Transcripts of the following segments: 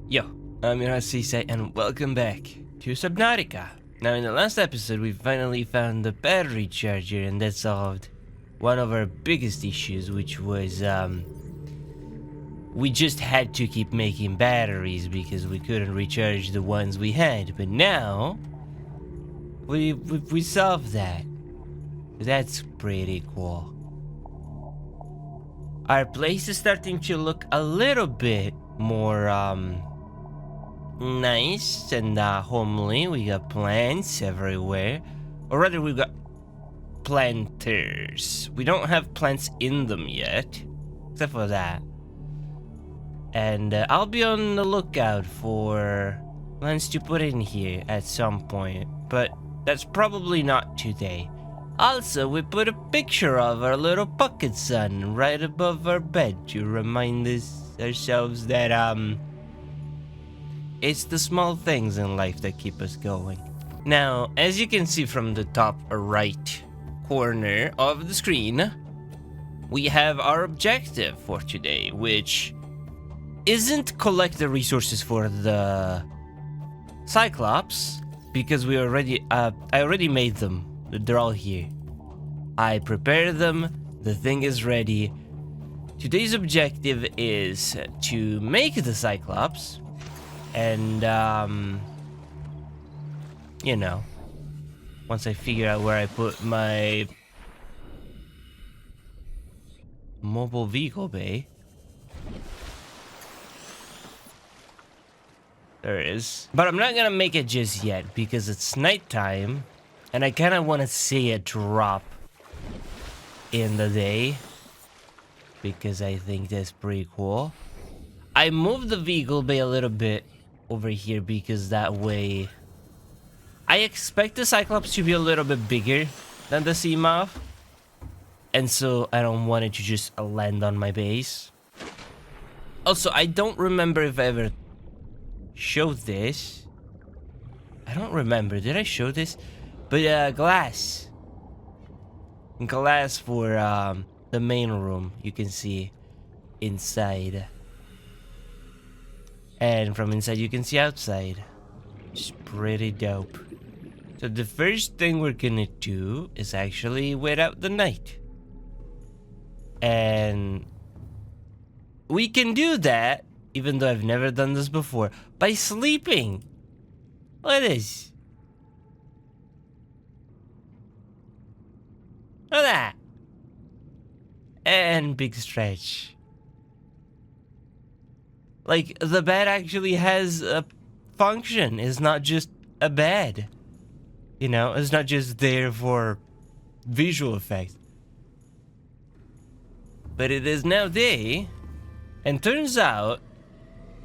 Yo, I'm your host Suisui, and welcome back to Subnautica. Now, in the last episode, we finally found the battery charger, and that solved one of our biggest issues, which was, we just had to keep making batteries because we couldn't recharge the ones we had. But now, we solved that. That's pretty cool. Our place is starting to look a little bit more, nice and homely. We got plants everywhere, or rather we got planters. We don't have plants in them yet, except for that. And I'll be on the lookout for plants to put in here at some point, but that's probably not today. Also, we put a picture of our little pocket sun right above our bed to remind ourselves that it's the small things in life that keep us going. Now, as you can see from the top right corner of the screen, we have our objective for today, which isn't collect the resources for the Cyclops, because I already made them. They're all here. I prepared them, the thing is ready. Today's objective is to make the Cyclops. And, you know, once I figure out where I put my mobile vehicle bay. There it is. But I'm not gonna make it just yet because it's nighttime and I kinda wanna see it drop in the day because I think that's pretty cool. I moved the vehicle bay a little bit over here because that way I expect the Cyclops to be a little bit bigger than the Seamoth, and so I don't want it to just land on my base. Also, I don't remember if I ever showed this. I don't remember. Did I show this? But glass for the main room. You can see inside. And from inside you can see outside. It's pretty dope. So the first thing we're gonna do is actually wait out the night. And we can do that, even though I've never done this before, by sleeping. Look at this. Look at that. And big stretch. Like, the bed actually has a function. It's not just a bed. You know, it's not just there for visual effects. But it is now day, and turns out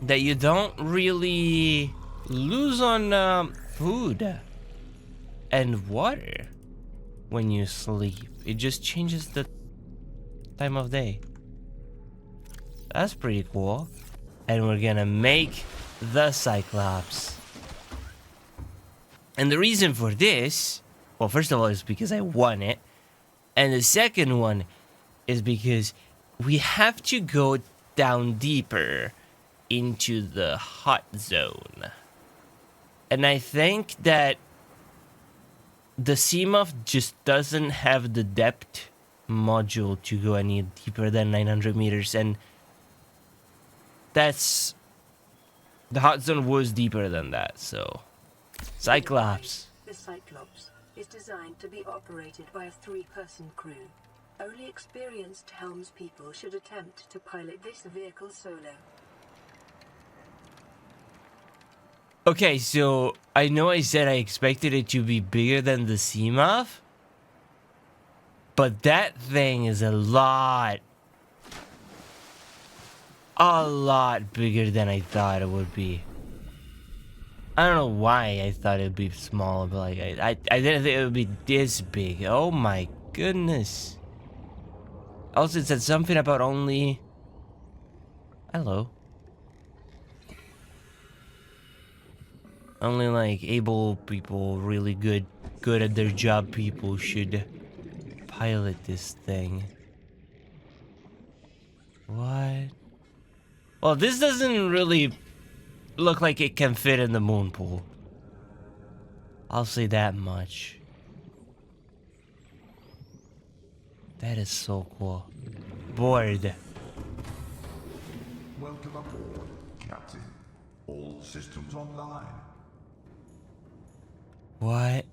that you don't really lose on food and water when you sleep. It just changes the time of day. That's pretty cool. And we're gonna make the Cyclops. And the reason for this, well, first of all, is because I won it. And the second one is because we have to go down deeper into the hot zone. And I think that the Seamoth just doesn't have the depth module to go any deeper than 900 meters. And that's... the hot zone was deeper than that, so... Cyclops. The Cyclops is designed to be operated by a 3-person crew. Only experienced helmspeople should attempt to pilot this vehicle solo. Okay, so I know I said I expected it to be bigger than the Seamoth, but that thing is a lot bigger than I thought it would be. I don't know why I thought it would be smaller, but like I didn't think it would be this big. Oh my goodness. Also, it said something about only... Hello. Only like able people, really good at their job people should pilot this thing. What? Well, this doesn't really look like it can fit in the moon pool. I'll say that much. That is so cool. Bored. Welcome aboard, Captain. All systems online. What?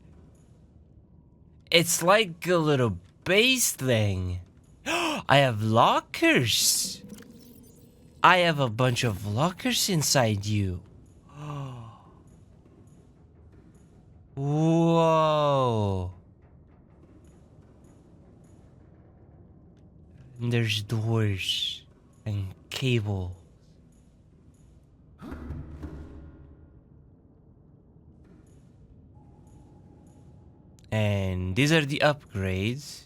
It's like a little base thing. I have lockers. I have a bunch of lockers inside you. Whoa. And there's doors and cable. And these are the upgrades.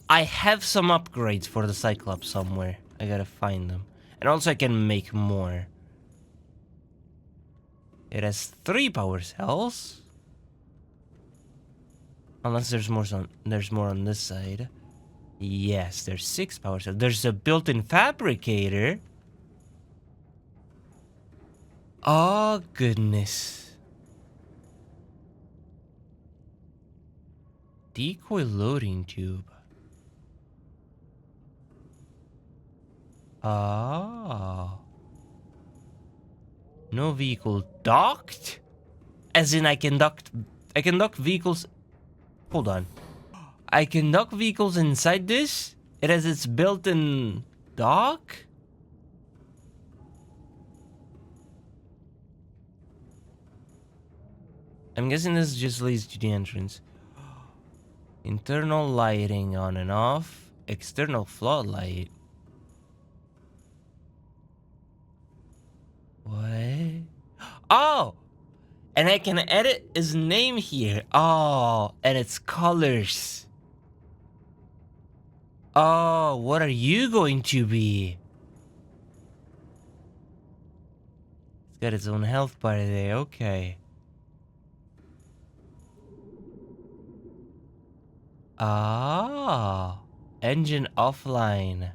I have some upgrades for the Cyclops somewhere. I gotta find them. And also I can make more. It has 3 power cells. Unless there's more on this side. Yes, there's 6 power cells. There's a built-in fabricator. Oh goodness. Decoy loading tube. Oh. No vehicle docked? As in I can dock vehicles. Hold on. I can dock vehicles inside this? It has its built-in dock? I'm guessing this just leads to the entrance. Internal lighting on and off. External floodlight. What? Oh! And I can edit his name here. Oh, and its colors. Oh, what are you going to be? It's got its own health bar there, okay. Ah, engine offline.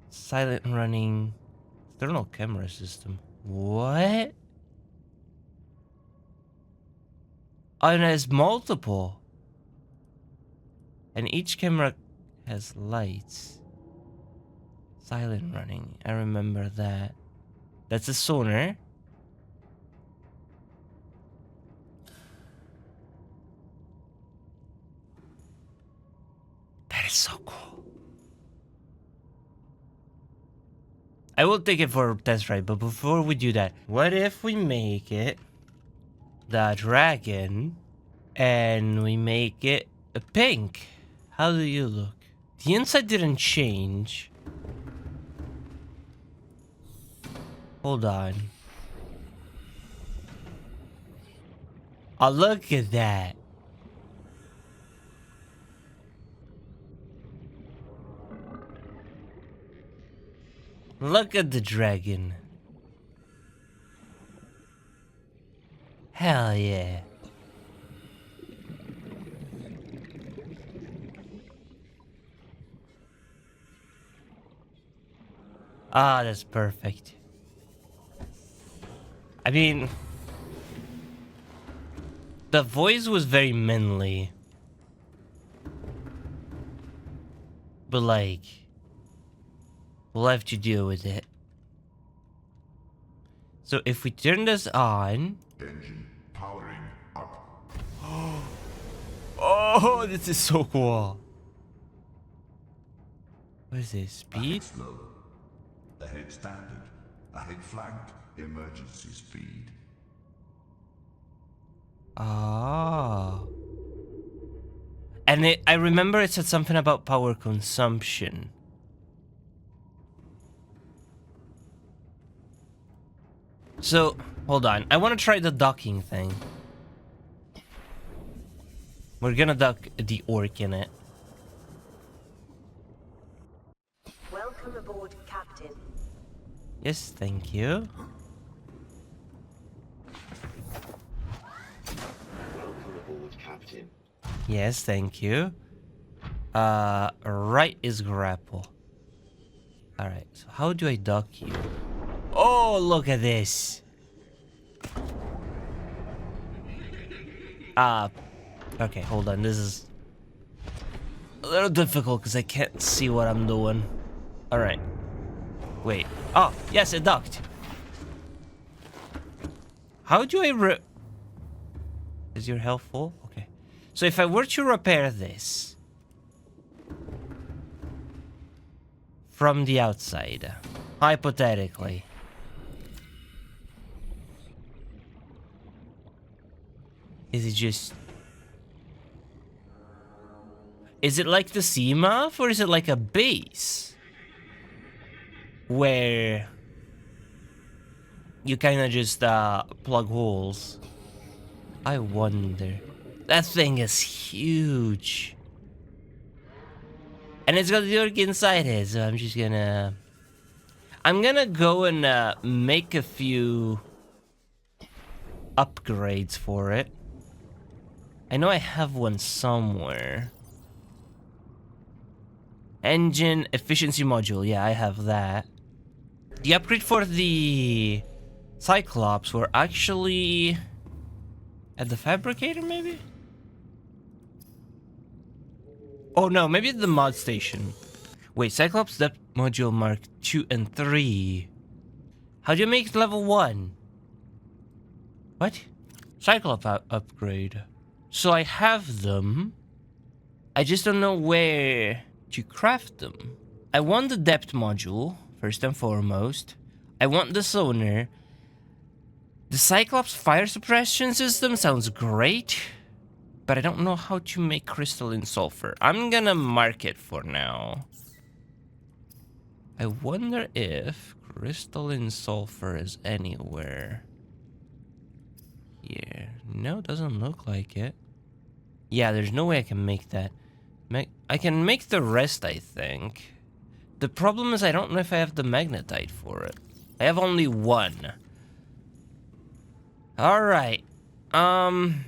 Silent running. External camera system. What? Oh, and there's multiple. And each camera has lights. Silent running. I remember that. That's a sonar. That is so cool. I will take it for a test ride, but before we do that, what if we make it the dragon and we make it a pink? How do you look? The inside didn't change. Hold on. Oh, look at that. Look at the dragon. Hell yeah. Ah, that's perfect. I mean, the voice was very manly. But like, we'll have to deal with it. So if we turn this on. Engine powering up. Oh, this is so cool. What is this? Speed? Ahead slow. Ahead standard. Ahead flagged. Emergency speed. Ah. And I remember it said something about power consumption. So, hold on. I want to try the docking thing. We're gonna dock the orc in it. Welcome aboard, Captain. Yes, thank you. Welcome aboard, Captain. Yes, thank you. Right is grapple. Alright, so how do I dock you? Oh, look at this. Okay, hold on. This is a little difficult because I can't see what I'm doing. Alright. Wait. Oh, yes, it docked. How do I Is your health full? Okay. So if I were to repair this from the outside, hypothetically, is it just... Is it like the CMAF or is it like a base? Where you kind of just plug holes. I wonder. That thing is huge. And it's got the orc inside it, so I'm just gonna... I'm gonna go and make a few upgrades for it. I know I have one somewhere. Engine efficiency module, yeah, I have that. The upgrade for the Cyclops were actually at the fabricator, maybe? Oh no, maybe at the mod station. Wait, Cyclops depth module mark 2 and 3. How do you make level 1? What? Cyclops upgrade. So I have them. I just don't know where to craft them. I want the depth module, first and foremost. I want the sonar. The Cyclops fire suppression system sounds great, but I don't know how to make crystalline sulfur. I'm gonna mark it for now. I wonder if crystalline sulfur is anywhere here. No, doesn't look like it. Yeah, there's no way I can make that. I can make the rest, I think. The problem is I don't know if I have the magnetite for it. I have only one. Alright. And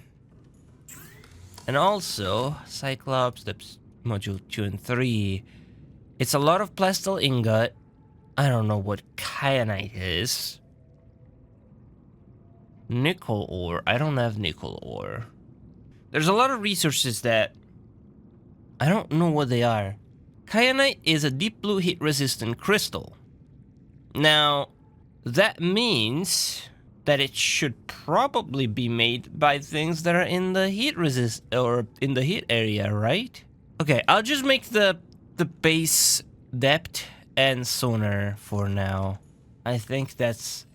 also, Cyclops, that's module 2 and 3. It's a lot of plastil ingot. I don't know what kyanite is. Nickel ore. I don't have nickel ore. There's a lot of resources that I don't know what they are. Kyanite is a deep blue heat resistant crystal. Now, that means that it should probably be made by things that are in the heat or in the heat area, right? Okay, I'll just make the base depth and sonar for now. I think that's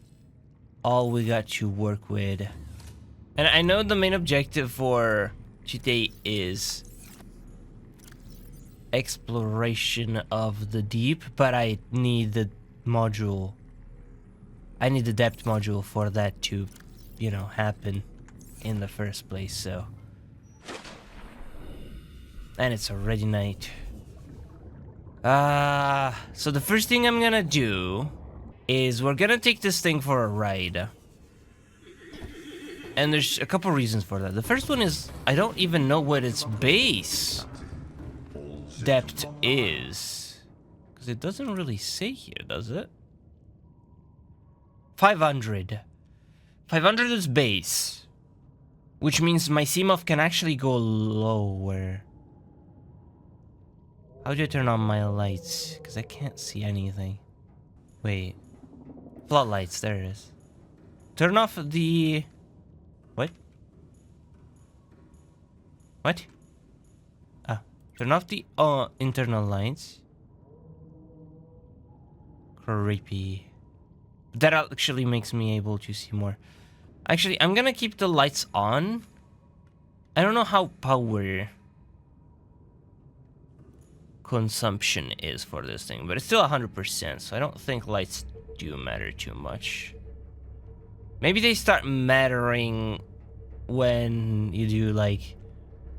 all we got to work with. And I know the main objective for GTA is exploration of the deep, but I need the module. I need the depth module for that to, you know, happen in the first place, so. And it's already night. So the first thing I'm gonna do is we're gonna take this thing for a ride. And there's a couple reasons for that. The first one is I don't even know what its base depth is. Because it doesn't really say here, does it? 500. 500 is base. Which means my CMOF can actually go lower. How do I turn on my lights? Because I can't see anything. Wait. Floodlights, there it is. Turn off the... What? What? Ah. Turn off the internal lights. Creepy. That actually makes me able to see more. Actually, I'm gonna keep the lights on. I don't know how power consumption is for this thing, but it's still 100%, so I don't think lights do matter too much. Maybe they start mattering when you do like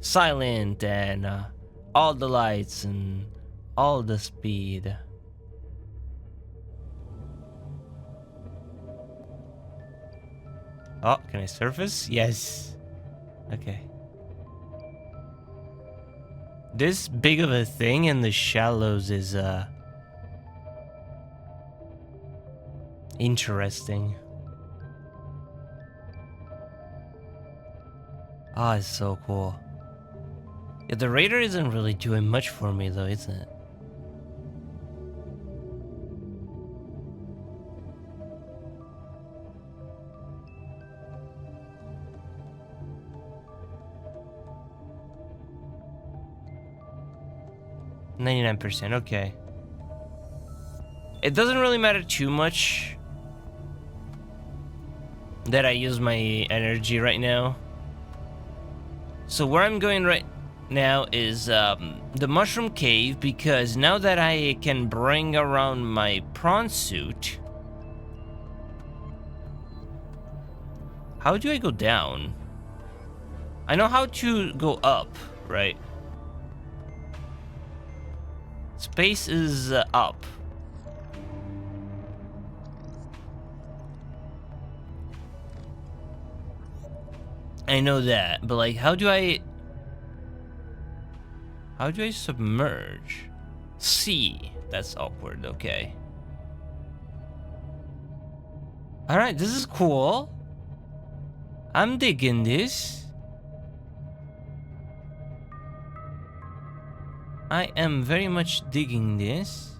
silent and all the lights and all the speed. Oh, can I surface? Yes. Okay. This big of a thing in the shallows is Interesting. Ah, it's so cool. Yeah, the radar isn't really doing much for me though, is it? %, okay. It doesn't really matter too much that I use my energy right now. So where I'm going right now is the mushroom cave, because now that I can bring around my prawn suit. How do I go down? I know how to go up, right? Space is up. I know that, but like, how do I submerge? C. That's awkward. Okay. All right, this is cool. I'm digging this. I am very much digging this.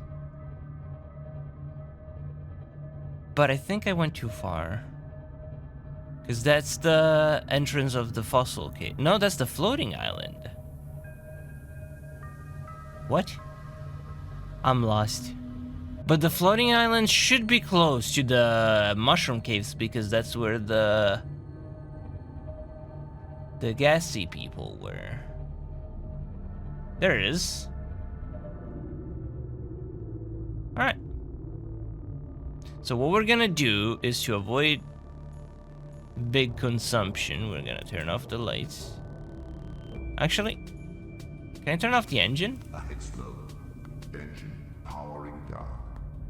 But I think I went too far. Because that's the entrance of the fossil cave. No, that's the floating island. What? I'm lost. But the floating island should be close to the mushroom caves, because that's where the gassy people were. There it is. Alright. So what we're gonna do is, to avoid big consumption, we're gonna turn off the lights. Actually, can I turn off the engine? Ahead slow. Engine powering down.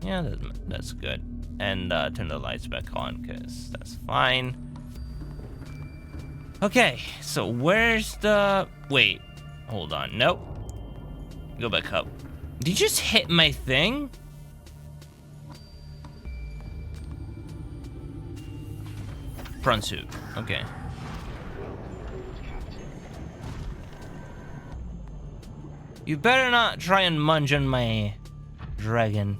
Yeah, that's good. And turn the lights back on, because that's fine. Okay, so where's the... Wait, hold on. Nope. Go back up. Did you just hit my thing? Prawn suit. Okay. You better not try and munch on my dragon.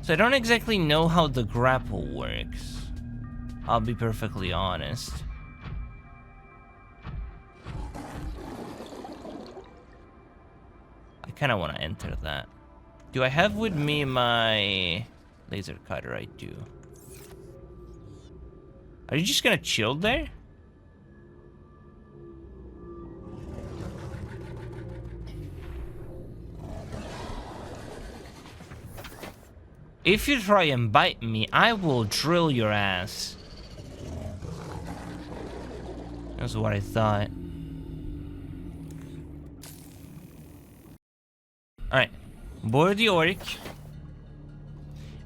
So I don't exactly know how the grapple works. I'll be perfectly honest. I kind of want to enter that. Do I have with me my laser cutter? I do. Are you just gonna chill there? If you try and bite me, I will drill your ass. That's what I thought. Alright. Board the orc.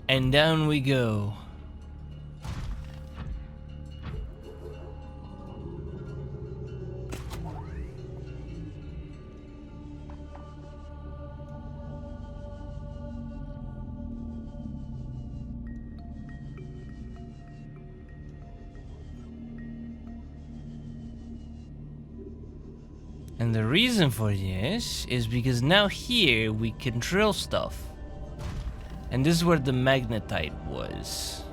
And down we go. And the reason for this is because now here we can drill stuff. And this is where the magnetite was.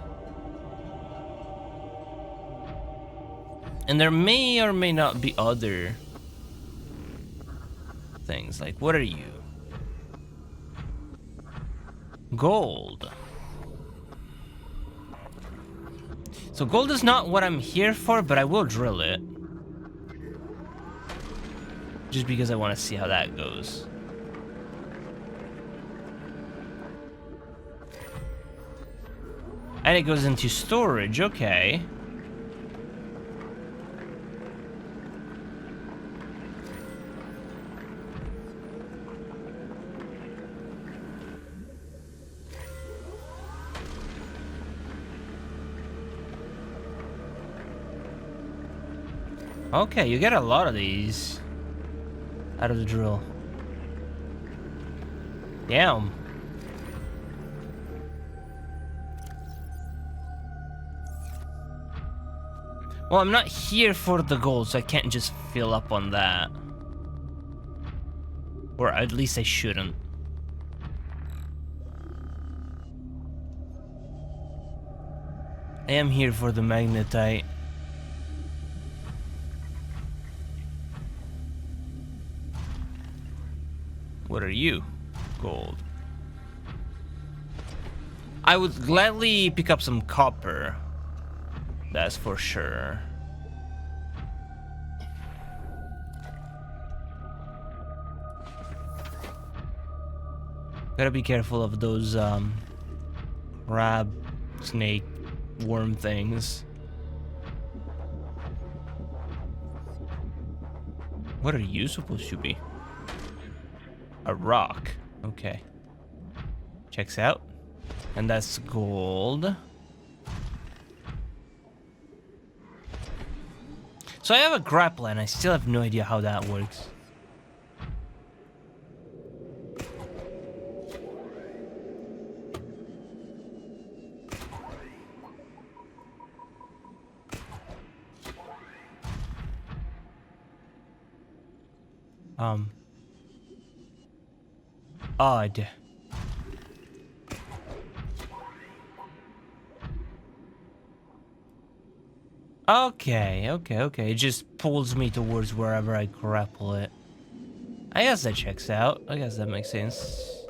And there may or may not be other things. Like, what are you? Gold. So gold is not what I'm here for, but I will drill it. Just because I want to see how that goes. And it goes into storage, okay. Okay, you get a lot of these out of the drill. Damn. Well, I'm not here for the gold, so I can't just fill up on that. Or at least I shouldn't. I am here for the magnetite. What are you? Gold. I would gladly pick up some copper. That's for sure. Gotta be careful of those crab, snake, worm things. What are you supposed to be? A rock. Okay. Checks out. And that's gold. So I have a grapple and I still have no idea how that works. Odd. Okay. It just pulls me towards wherever I grapple it. I guess that checks out. I guess that makes sense.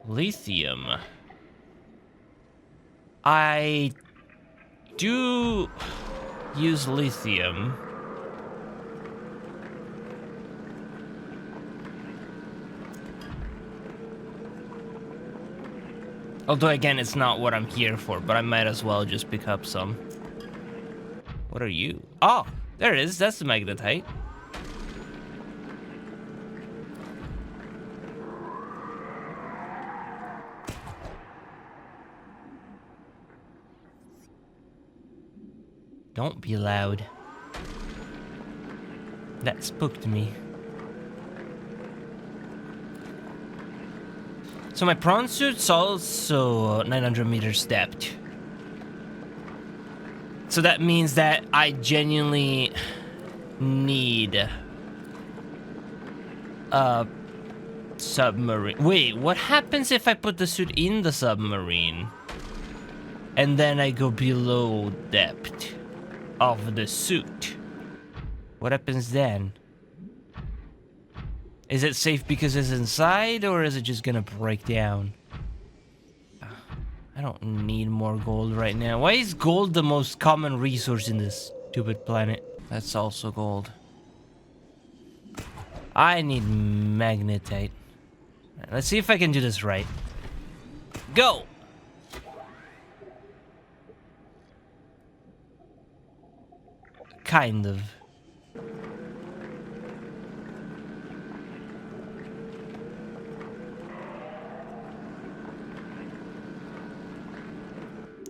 Lithium. I do use lithium. Although again, it's not what I'm here for, but I might as well just pick up some. What are you? Oh, there it is. That's the magnetite. Don't be loud. That spooked me. So my prawn suit's also 900 meters depth. So that means that I genuinely need a submarine. Wait, what happens if I put the suit in the submarine? And then I go below depth of the suit? What happens then? Is it safe because it's inside, or is it just gonna break down? I don't need more gold right now. Why is gold the most common resource in this stupid planet? That's also gold. I need magnetite. Let's see if I can do this right. Go! Kind of.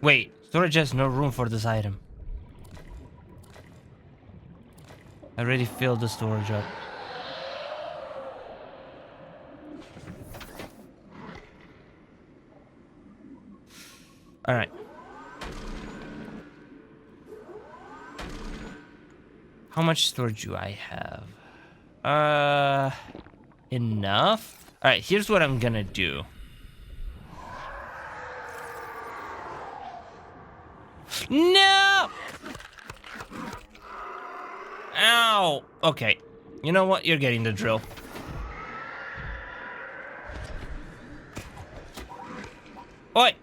Wait, storage has no room for this item. I already filled the storage up. Alright. How much storage do I have? Enough? Alright, here's what I'm gonna do. No! Ow! Okay. You know what? You're getting the drill. Oi!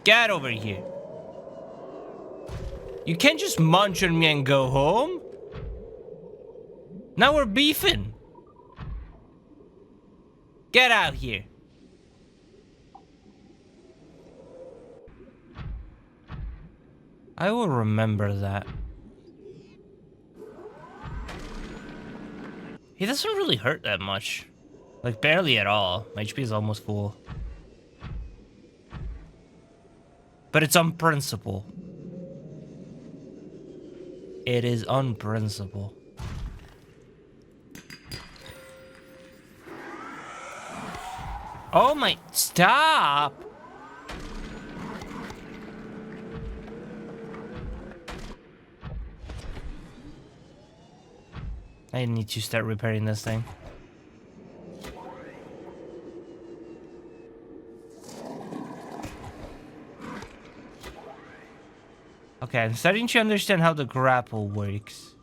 Get over here. You can't just munch on me and go home. Now we're beefing. Get out here. I will remember that. He doesn't really hurt that much. Like, barely at all. My HP is almost full. But it's on principle. It is on principle. Oh my... Stop! I need to start repairing this thing. Okay, I'm starting to understand how the grapple works.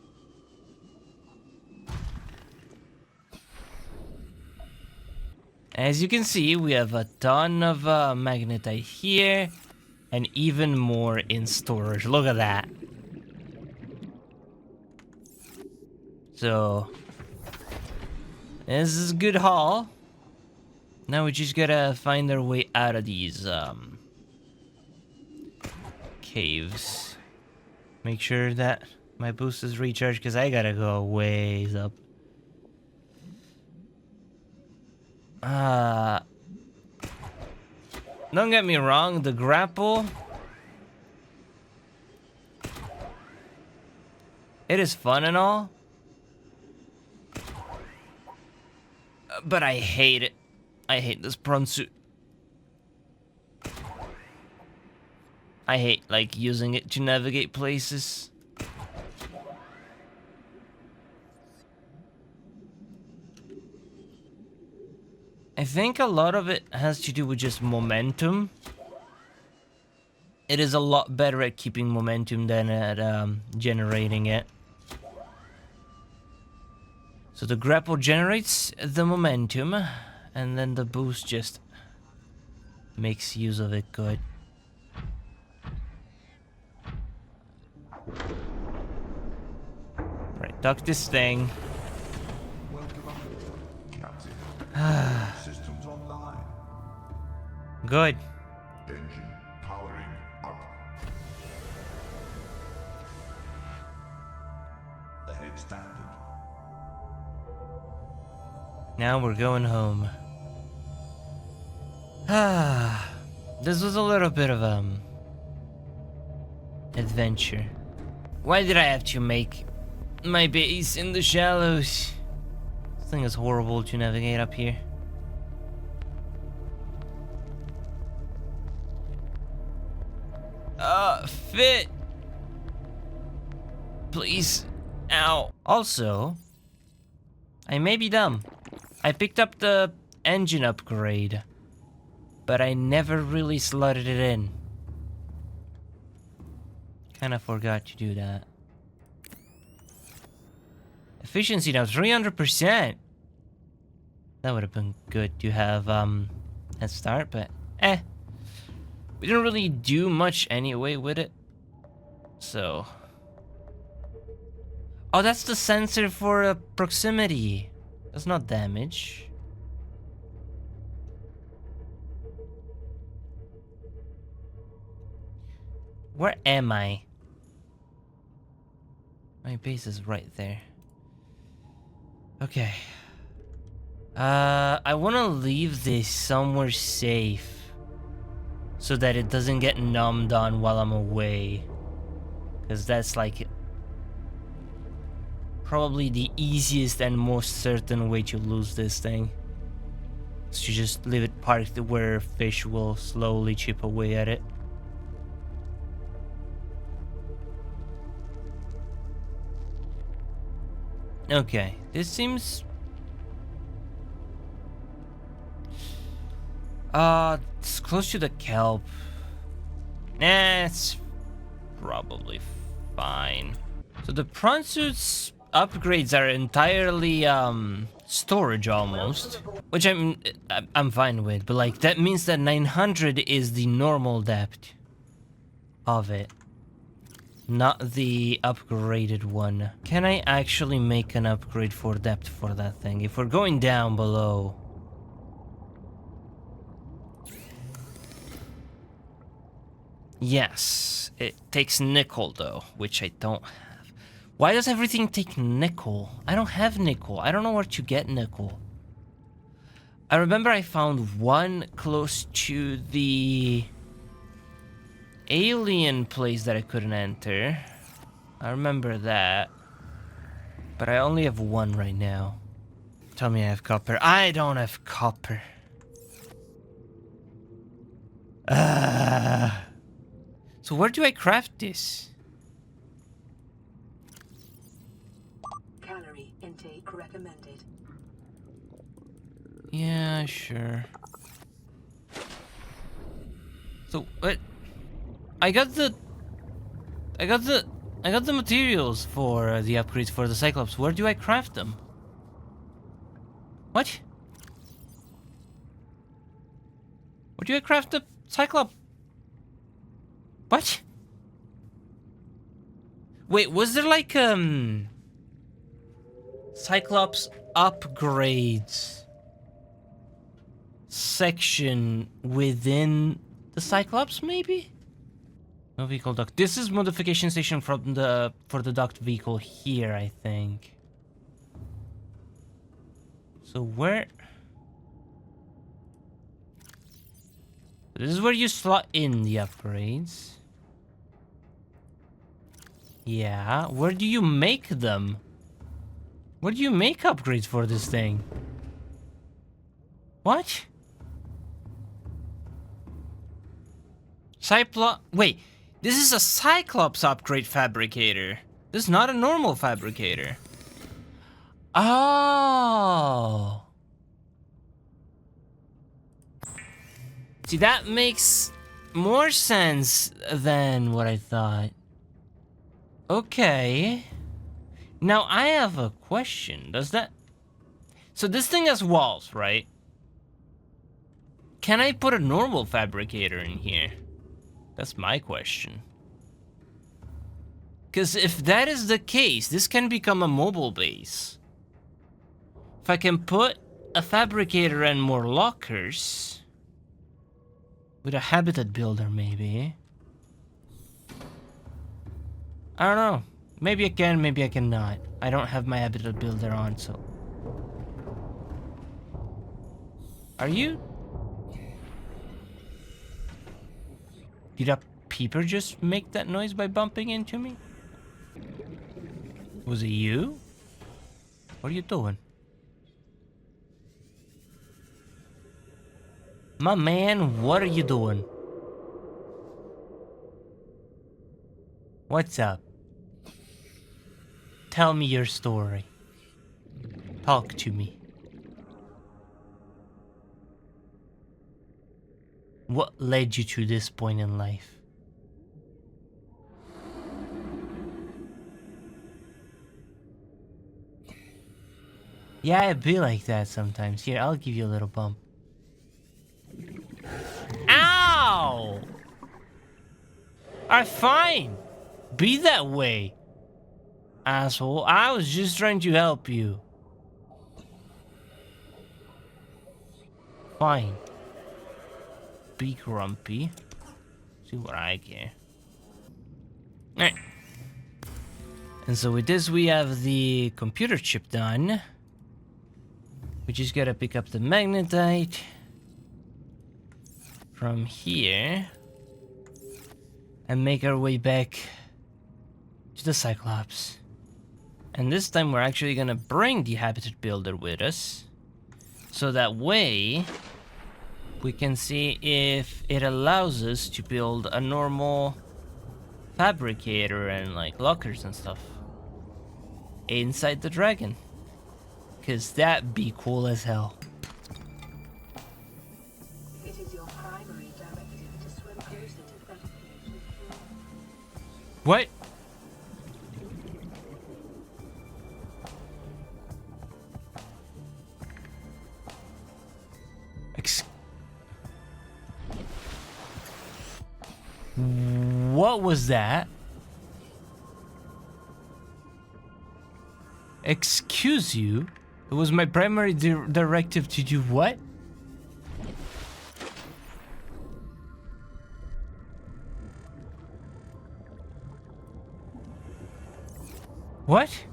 As you can see, we have a ton of magnetite here, and even more in storage. Look at that. So, this is a good haul. Now we just gotta find our way out of these caves. Make sure that my boost is recharged, because I gotta go ways up. Don't get me wrong, the grapple, it is fun and all, but I hate it. I hate this prawn suit. I hate, like, using it to navigate places. I think a lot of it has to do with just momentum. It is a lot better at keeping momentum than at generating it. So the grapple generates the momentum, and then the boost just makes use of it good. Right, duck this thing. Systems online. Good. Engine powering up. Ahead standard. Now we're going home. This was a little bit of adventure. Why did I have to make my base in the shallows? This thing is horrible to navigate up here. Fit. Please. Ow. Also, I may be dumb. I picked up the engine upgrade, but I never really slotted it in. Kinda forgot to do that. Efficiency now 300%. That would have been good to have head start, but we didn't really do much anyway with it. So, oh, that's the sensor for proximity. That's not damage. Where am I? My base is right there. Okay. I want to leave this somewhere safe so that it doesn't get numbed on while I'm away. Because that's like probably the easiest and most certain way to lose this thing. Is to just leave it parked where fish will slowly chip away at it. Okay, this seems... it's close to the kelp. Nah, it's probably fine. So the prawn suit's upgrades are entirely, storage almost. Which I'm fine with, but like, that means that 900 is the normal depth of it. Not the upgraded one. Can I actually make an upgrade for depth for that thing? If we're going down below... Yes, it takes nickel though, which I don't have. Why does everything take nickel? I don't have nickel. I don't know where to get nickel. I remember I found one close to the alien place that I couldn't enter. I remember that. But I only have one right now. Tell me I have copper. I don't have copper. So where do I craft this? Calorie intake check recommended. Yeah, sure. So what? I got the materials for the upgrades for the Cyclops. Where do I craft them? What? Where do I craft the Cyclops? What? Wait, was there like Cyclops upgrades section within the Cyclops maybe? No vehicle dock. This is modification station for the docked vehicle here, I think. So where? This is where you slot in the upgrades. Yeah, where do you make them? Where do you make upgrades for this thing? What? Wait, this is a Cyclops upgrade fabricator. This is not a normal fabricator. Oh. See, that makes more sense than what I thought. Okay. Now I have a question. Does that... So this thing has walls, right? Can I put a normal fabricator in here? That's my question. Because if that is the case, this can become a mobile base. If I can put a fabricator and more lockers... With a habitat builder, maybe. I don't know. Maybe I can, maybe I cannot. I don't have my habitat builder on, so... Are you? Did a peeper just make that noise by bumping into me? Was it you? What are you doing? My man, what are you doing? What's up? Tell me your story. Talk to me. What led you to this point in life? Yeah, it'd be like that sometimes. Here, I'll give you a little bump. Ow! Alright, fine. Be that way, asshole. I was just trying to help you. Fine. Be grumpy. See what I care. Alright. And so with this, we have the computer chip done. We just gotta pick up the magnetite from here and make our way back to the Cyclops. And this time we're actually gonna bring the habitat builder with us, so that way we can see if it allows us to build a normal fabricator and like lockers and stuff inside the dragon, cause that'd be cool as hell. It is your primary directive to swim closer to that. What? What was that? Excuse you? It was my primary directive to do what? What?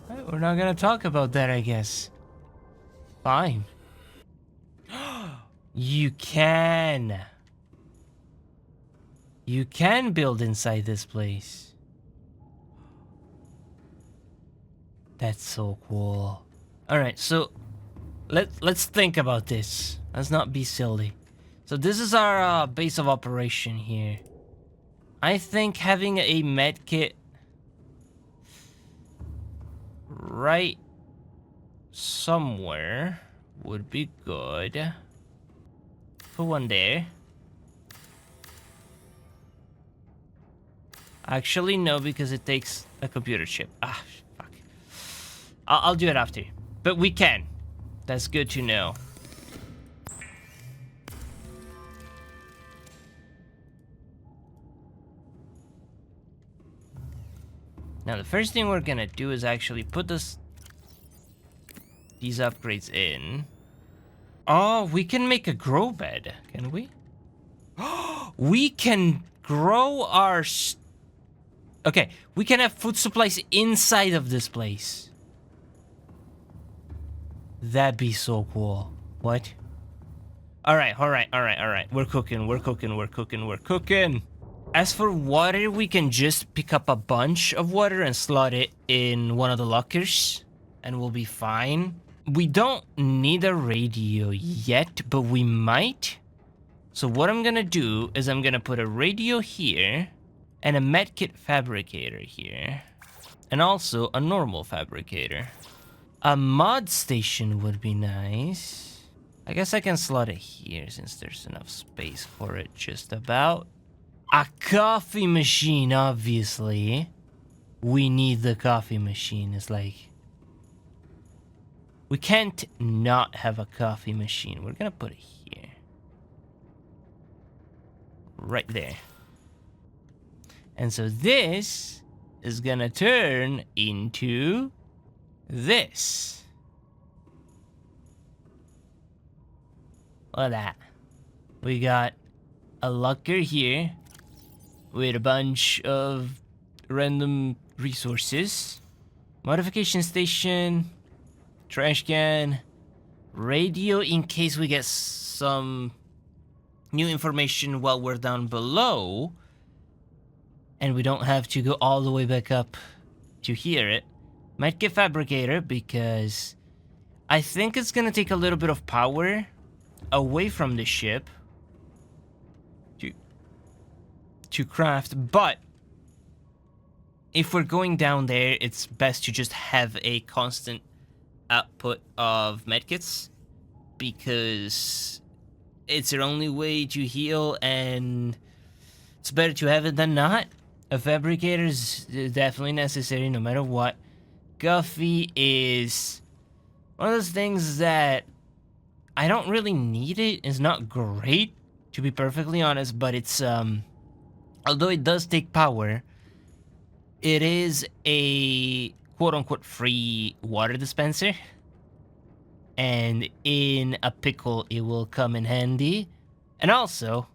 We're not gonna talk about that, I guess. Fine. You can. You can build inside this place. That's so cool. Alright, so let's think about this. Let's not be silly. So this is our base of operation here. I think having a med kit... right somewhere would be good. Put one there. Actually, no, because it takes a computer chip. Ah, fuck. I'll do it after. But we can. That's good to know. Now, the first thing we're gonna do is actually put these upgrades in. Oh, we can make a grow bed, can we? We can grow our... Okay, we can have food supplies inside of this place. That'd be so cool. What? Alright. We're cooking. As for water, we can just pick up a bunch of water and slot it in one of the lockers, and we'll be fine. We don't need a radio yet, but we might. So what I'm gonna do is I'm gonna put a radio here, and a medkit fabricator here, and also a normal fabricator. A mod station would be nice. I guess I can slot it here since there's enough space for it just about. A coffee machine, obviously. We need the coffee machine. It's like... we can't not have a coffee machine. We're gonna put it here. Right there. And so this is gonna turn into this. Look at that. We got a locker here with a bunch of random resources. Modification station, trash can, radio in case we get some new information while we're down below. And we don't have to go all the way back up to hear it. Might get fabricator because I think it's gonna take a little bit of power away from the ship to craft, but if we're going down there, it's best to just have a constant output of medkits because it's your only way to heal, and it's better to have it than not. A fabricator is definitely necessary no matter what. Guffy is one of those things that I don't really need it. It's not great, to be perfectly honest, but it's although it does take power, it is a quote-unquote free water dispenser, and in a pickle it will come in handy. And also,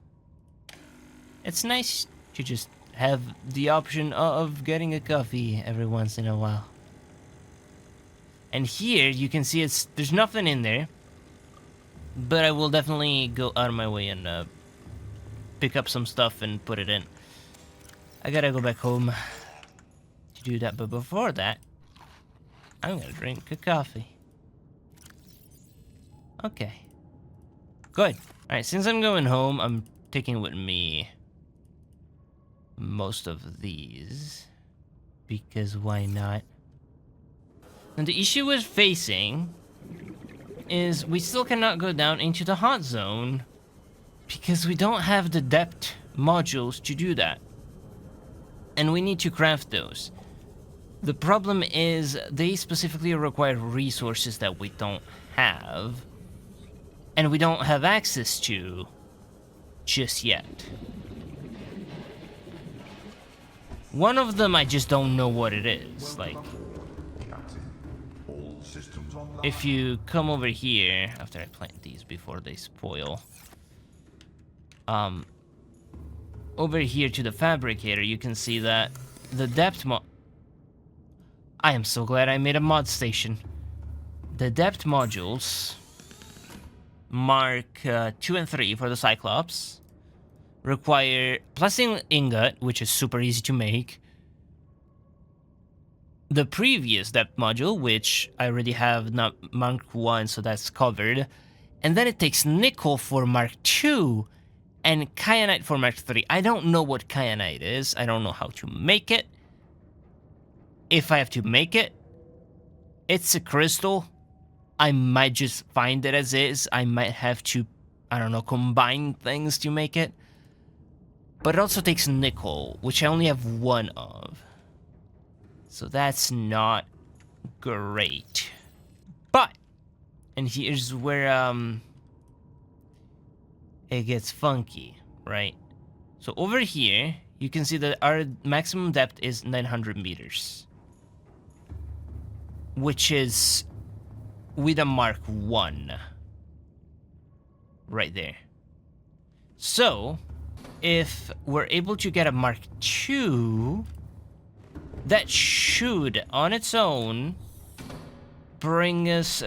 it's nice to just have the option of getting a coffee every once in a while. And here you can see there's nothing in there, but I will definitely go out of my way and pick up some stuff and put it in. I gotta go back home to do that, but before that, I'm gonna drink a coffee. Okay. Good. Alright, since I'm going home, I'm taking with me most of these, because why not? And the issue we're facing is we still cannot go down into the hot zone because we don't have the depth modules to do that. And we need to craft those. The problem is they specifically require resources that we don't have, and we don't have access to just yet. One of them I just don't know what it is. Like, All systems online. if you come over here, after I plant these before they spoil, over here to the fabricator, you can see that the depth I am so glad I made a mod station. The depth modules, Mark 2 and 3 for the Cyclops, require plastic ingot, which is super easy to make. The previous depth module, which I already have not Mark 1, so that's covered. And then it takes nickel for Mark 2 and kyanite for Mark 3. I don't know what kyanite is. I don't know how to make it. If I have to make it, it's a crystal. I might just find it as is. I might have to, I don't know, combine things to make it. But it also takes nickel, which I only have one of. So that's not great. But, and here's where it gets funky, right? So over here, you can see that our maximum depth is 900 meters. Which is with a Mark 1. Right there. So, if we're able to get a Mark 2, that should, on its own, bring us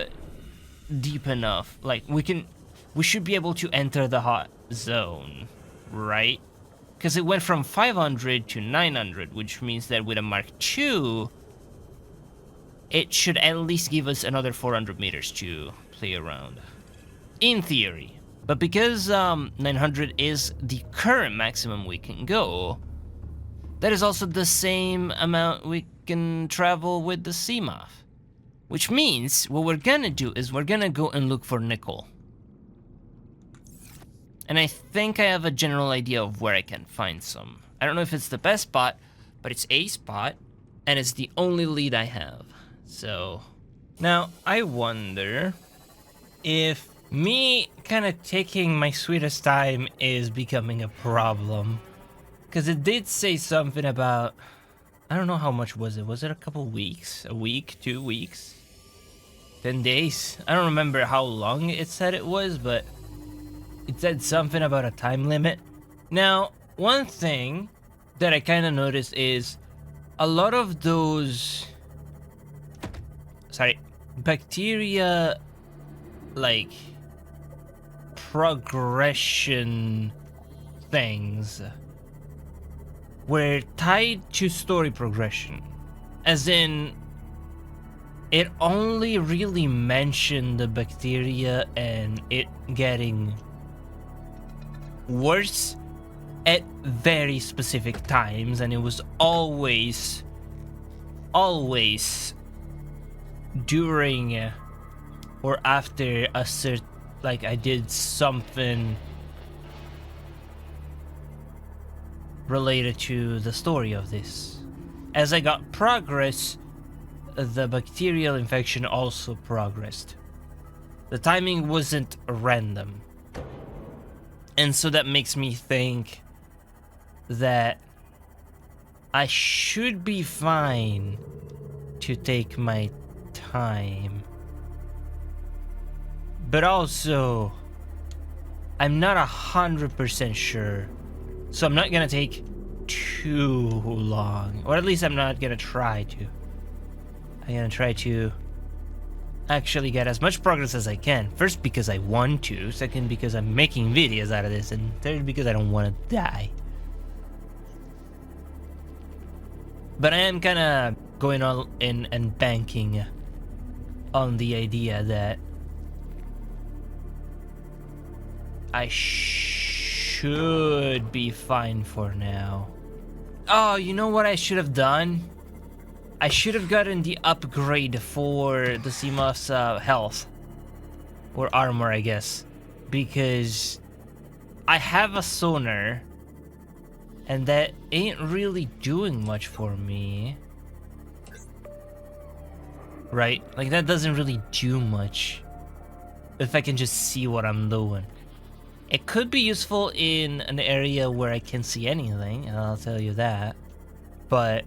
deep enough. Like, we should be able to enter the hot zone, right? Because it went from 500 to 900, which means that with a Mark 2, it should at least give us another 400 meters to play around. In theory. But because 900 is the current maximum we can go, that is also the same amount we can travel with the Seamoth. Which means what we're gonna do is we're gonna go and look for nickel. And I think I have a general idea of where I can find some. I don't know if it's the best spot, but it's a spot, and it's the only lead I have. So, now I wonder if me kind of taking my sweetest time is becoming a problem. Because it did say something about, I don't know how much was it. Was it a couple weeks? A week? 2 weeks? 10 days? I don't remember how long it said it was, but it said something about a time limit. Now, one thing that I kind of noticed is a lot of those, bacteria, like, progression things were tied to story progression. As in, it only really mentioned the bacteria and it getting worse at very specific times, and it was always during or after a certain, like, I did something related to the story of this. As I got progress, the bacterial infection also progressed. The timing wasn't random. And so that makes me think that I should be fine to take my time. But also, I'm not 100% sure. So I'm not gonna take too long. Or at least I'm not gonna try to. I'm gonna try to actually get as much progress as I can. First, because I want to. Second, because I'm making videos out of this. And third, because I don't want to die. But I am kind of going all in and banking on the idea that I should be fine for now. Oh, you know what I should have done? I should have gotten the upgrade for the Seamoth's health. Or armor, I guess. Because I have a sonar. And that ain't really doing much for me. Right? Like, that doesn't really do much. If I can just see what I'm doing. It could be useful in an area where I can't see anything, and I'll tell you that. But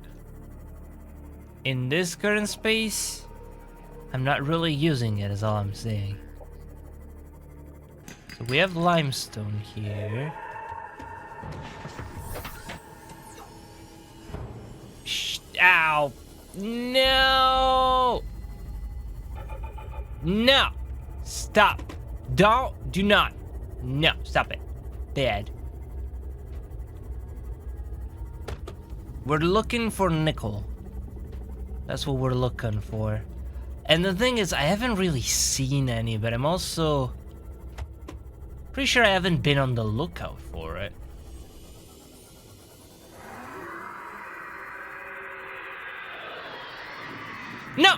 in this current space, I'm not really using it, is all I'm saying. So we have limestone here. Ow! No! No! Stop! Do not! No, stop it. Bad. We're looking for nickel. That's what we're looking for. And the thing is, I haven't really seen any, but I'm also pretty sure I haven't been on the lookout for it. No!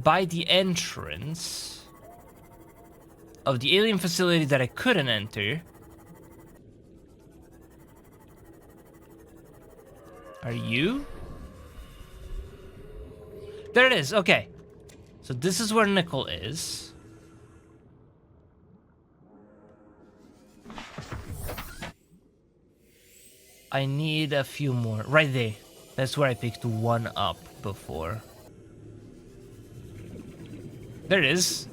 by the entrance of the alien facility that I couldn't enter. Are you? There it is, okay. So this is where Nickel is. I need a few more. Right there. That's where I picked one up before. There it is.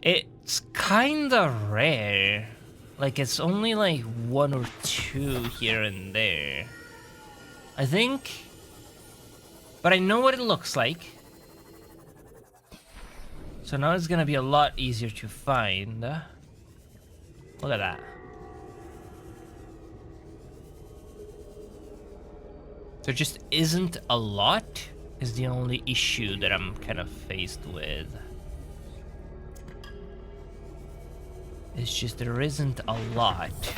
It's kinda rare. Like, it's only like 1 or 2 here and there, I think. But I know what it looks like. So now it's gonna be a lot easier to find. Look at that. There just isn't a lot, is the only issue that I'm kind of faced with. It's just there isn't a lot.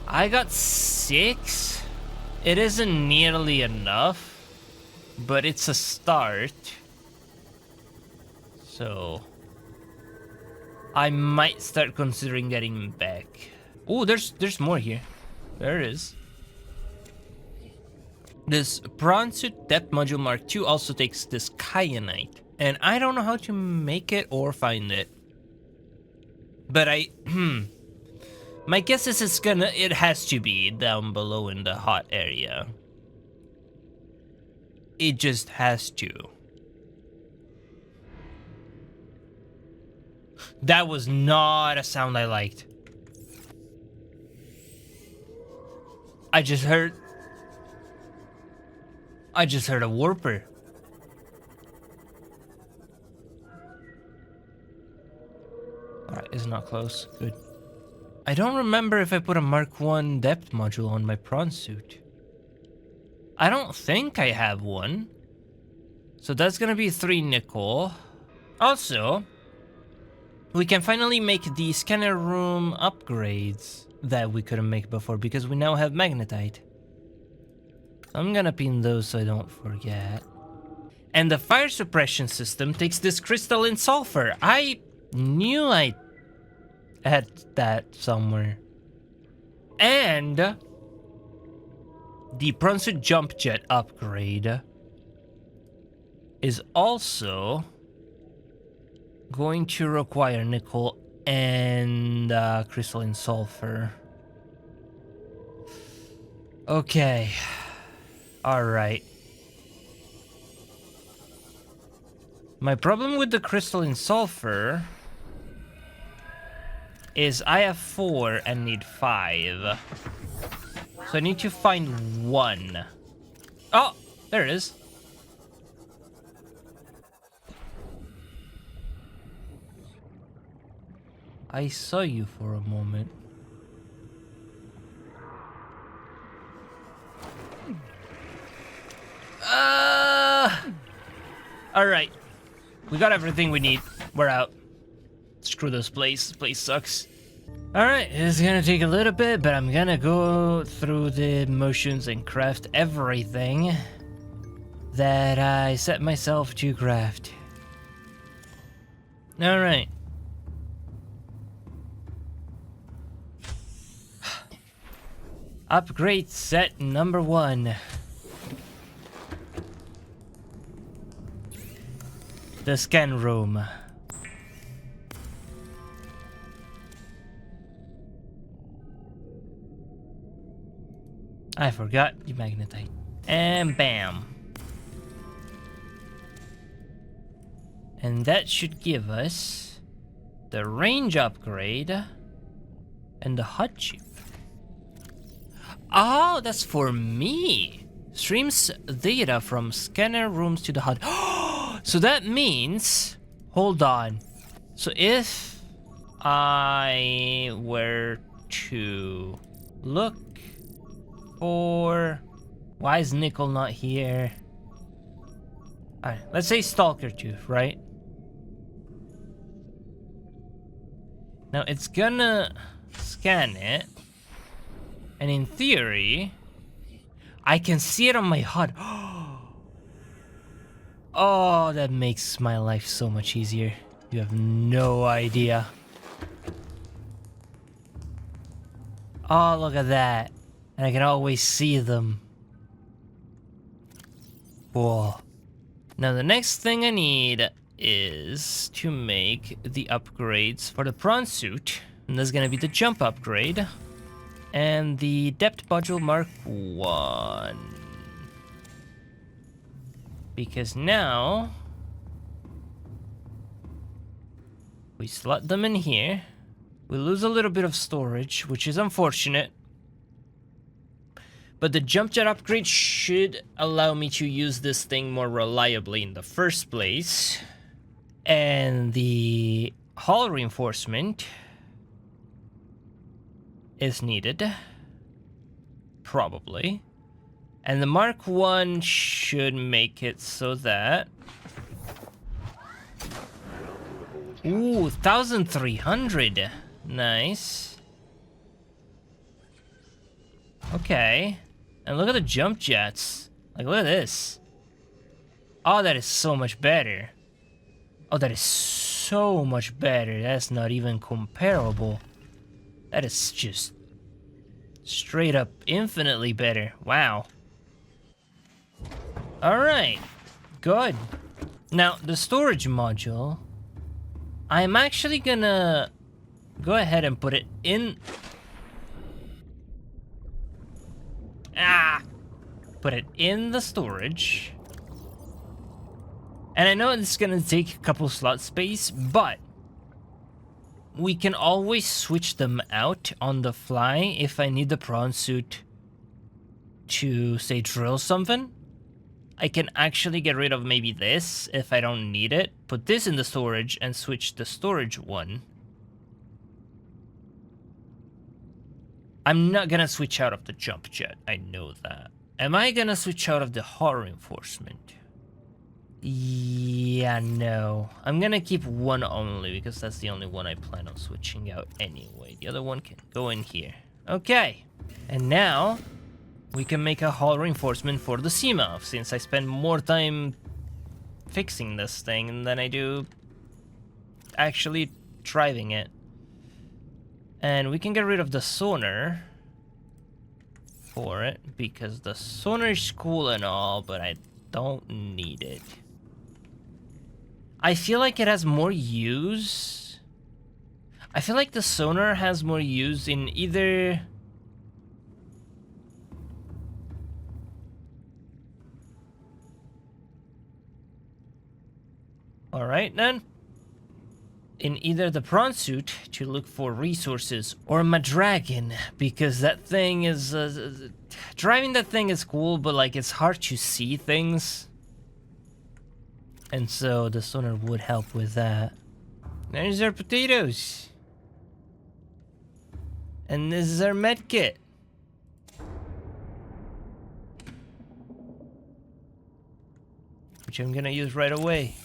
I got 6. It isn't nearly enough, but it's a start. So I might start considering getting back. Oh, there's more here. There it is. This prawn suit depth module Mark II also takes this kyanite, and I don't know how to make it or find it. But my guess is it has to be down below in the hot area. It just has to. That was not a sound I liked. I just heard a warper. Alright, it's not close. Good. I don't remember if I put a Mark I depth module on my prawn suit. I don't think I have one. So that's gonna be 3 nickel. Also, we can finally make the scanner room upgrades that we couldn't make before because we now have magnetite. I'm gonna pin those so I don't forget. And the fire suppression system takes this crystalline sulfur. I knew I had that somewhere. And the prawn suit jump jet upgrade is also going to require nickel and crystalline sulfur. Okay. Alright. My problem with the crystalline sulfur is I have 4 and need 5. So I need to find 1. Oh, there it is. I saw you for a moment. Alright. We got everything we need. We're out. Screw this place. This place sucks. Alright, it's gonna take a little bit, but I'm gonna go through the motions and craft everything that I set myself to craft. Alright. Upgrade set number 1. The scan room. I forgot the magnetite. And bam. And that should give us the range upgrade and the hot chip. Oh, that's for me. Streams data from scanner rooms to the HUD. So that means, hold on. So if I were to look for, why is nickel not here? Alright, let's say Stalker Tooth, right? Now it's gonna scan it. And in theory, I can see it on my HUD. Oh, that makes my life so much easier. You have no idea. Oh, look at that. And I can always see them. Whoa. Now the next thing I need is to make the upgrades for the prawn suit. And that's gonna be the jump upgrade. And the depth module Mark 1. Because now we slot them in here. We lose a little bit of storage, which is unfortunate. But the jump jet upgrade should allow me to use this thing more reliably in the first place. And the hull reinforcement is needed. Probably. And the Mark 1 should make it so that... Ooh, 1,300. Nice. Okay. And look at the jump jets. Like, look at this. Oh, that is so much better. Oh, that is so much better. That's not even comparable. That is just straight up infinitely better. Wow. Alright. Good. Now, the storage module, I'm actually gonna go ahead and put it in... Put it in the storage. And I know it's gonna take a couple slot space, but we can always switch them out on the fly if I need the prawn suit to, say, drill something. I can actually get rid of maybe this if I don't need it. Put this in the storage and switch the storage one. I'm not gonna switch out of the jump jet. I know that. Am I gonna switch out of the hull reinforcement? Yeah, no. I'm gonna keep one only because that's the only one I plan on switching out anyway. The other one can go in here. Okay. And now we can make a hull reinforcement for the Seamouth, since I spend more time fixing this thing than I do actually driving it. And we can get rid of the sonar for it, because the sonar is cool and all, but I don't need it. I feel like it has more use. I feel like the sonar has more use in either... Alright then. In either the prawn suit to look for resources or my dragon, because that thing is... driving that thing is cool, but like it's hard to see things. And so the sonar would help with that. There's our potatoes. And this is our med kit. Which I'm gonna use right away.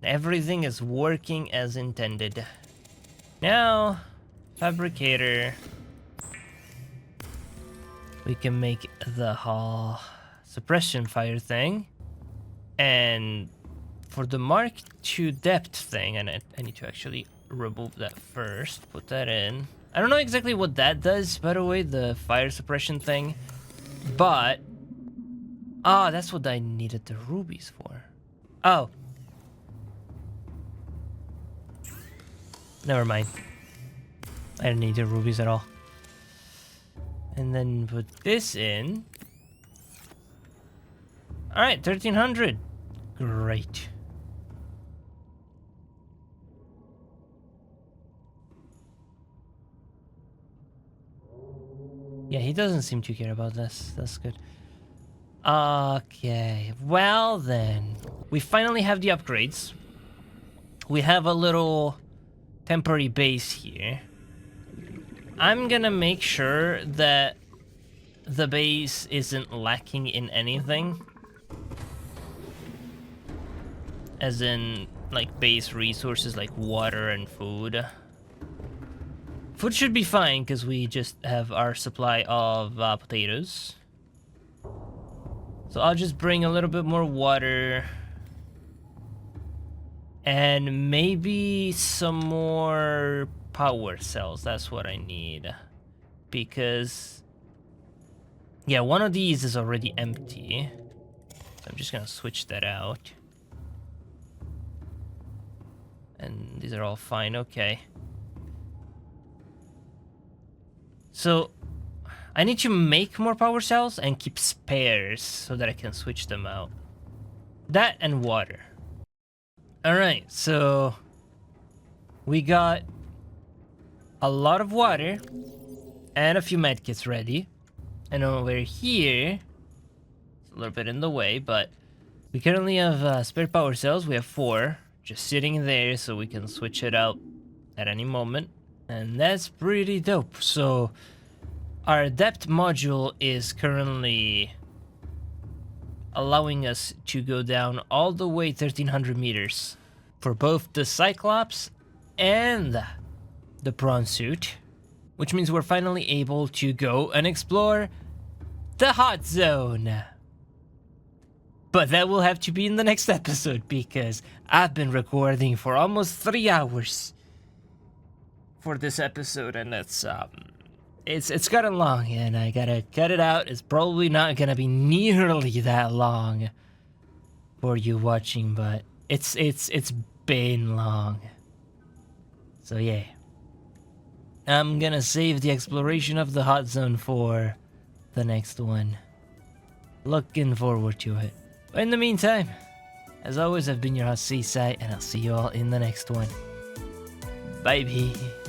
Everything is working as intended. Now, fabricator. We can make the hull suppression fire thing. And for the Mark II depth thing, and I need to actually remove that first, put that in. I don't know exactly what that does, by the way, the fire suppression thing. But, that's what I needed the rubies for. Oh. Never mind. I don't need the rubies at all. And then put this in. Alright, 1,300. Great. Yeah, he doesn't seem to care about this. That's good. Okay, well then. We finally have the upgrades. We have a little temporary base here. I'm gonna make sure that the base isn't lacking in anything. As in, like, base resources like water and food. food should be fine because we just have our supply of potatoes. So I'll just bring a little bit more water. And maybe some more power cells. That's what I need. Because... yeah, one of these is already empty. So I'm just gonna switch that out. And these are all fine, okay. So, I need to make more power cells and keep spares so that I can switch them out. That and water. Alright, so... we got a lot of water and a few medkits ready. And over here, it's a little bit in the way, but we currently have spare power cells. We have 4 just sitting there so we can switch it out at any moment. And that's pretty dope. So our depth module is currently allowing us to go down all the way 1300 meters for both the Cyclops and the prawn suit, which means we're finally able to go and explore the hot zone. But that will have to be in the next episode because I've been recording for almost 3 hours for this episode, and it's gotten long, and I gotta cut it out. It's probably not gonna be nearly that long for you watching, but it's been long. So yeah, I'm gonna save the exploration of the hot zone for the next one. Looking forward to it. But in the meantime, as always, I've been your host Suisui, and I'll see you all in the next one. Bye bye.